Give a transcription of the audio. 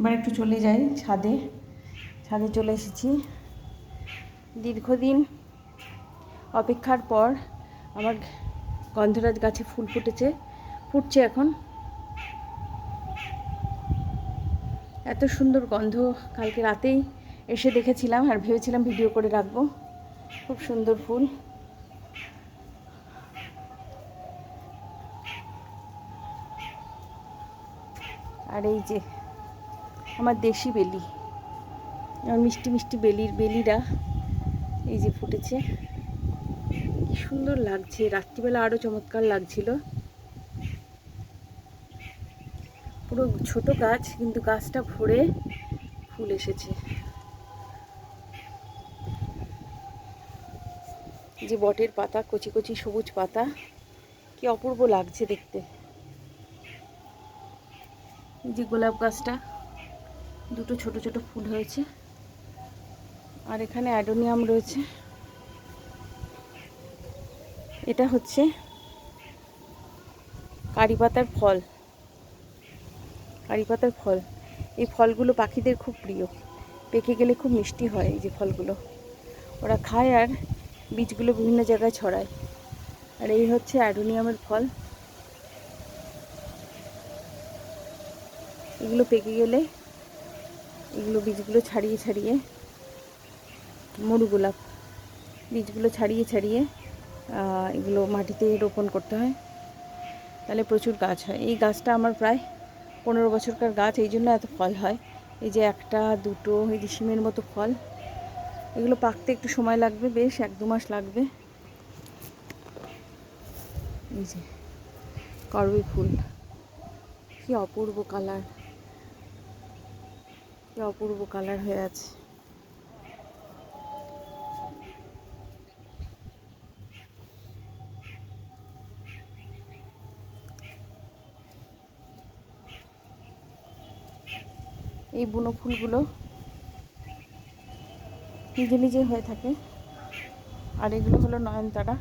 এবার একটু চলে যাই ছাদে। ছাদে চলে এসেছি। দীর্ঘদিন অপেক্ষার পর আমার গন্ধরাজ গাছে ফুল ফুটছে এখন। এত সুন্দর গন্ধ, কালকে রাতেই এসে দেখেছিলাম আর ভেবেছিলাম ভিডিও করে রাখবো। খুব সুন্দর ফুল। আর এই যে আমার দেশি বেলি, আমার মিষ্টি মিষ্টি বেলিরা এই যে ফুটেছে। কি সুন্দর লাগছে, রাত্রিবেলা আরও চমৎকার লাগছিল। পুরো ছোট গাছ, কিন্তু গাছটা ভরে ফুল এসেছে। যে বটের পাতা, কচি কচি সবুজ পাতা, কি অপূর্ব লাগছে দেখতে। এই যে গোলাপ গাছটা, দুটো ছোট ছোট ফুল হয়েছে। আর এখানে অ্যাডোনিয়াম রয়েছে। এটা হচ্ছে কারি পাতার ফল। কারি পাতার ফল, এই ফলগুলো পাখিদের খুব প্রিয়। পেকে গেলে খুব মিষ্টি হয় এই যে ফলগুলো। ওরা খায় আর বীজগুলো বিভিন্ন জায়গায় ছড়ায়। আর এই হচ্ছে অ্যাডোনিয়ামের ফল। এগুলো পেকে গেলে এগুলো বীজগুলো ছাড়িয়ে ছাড়িয়ে, মরু গোলাপ, বীজগুলো ছাড়িয়ে ছাড়িয়ে এগুলো মাটিতে রোপণ করতে হয়, তাহলে প্রচুর গাছ হয়। এই গাছটা আমার প্রায় 15 বছরকার গাছ, এই জন্য এত ফল হয়। এই যে একটা দুটো, এই যে শিমের মতো ফল। এগুলো পাকতে একটু সময় লাগবে, বেশ 1-2 মাস লাগবে। এই যে করবী ফুল, কি অপূর্ব কালার, কি অপূর্ব কালার হয়ে আছে। এই বুনো ফুলগুলো নিজে নিজে হয়ে থাকে। আর এগুলো হলো নয়নতারা।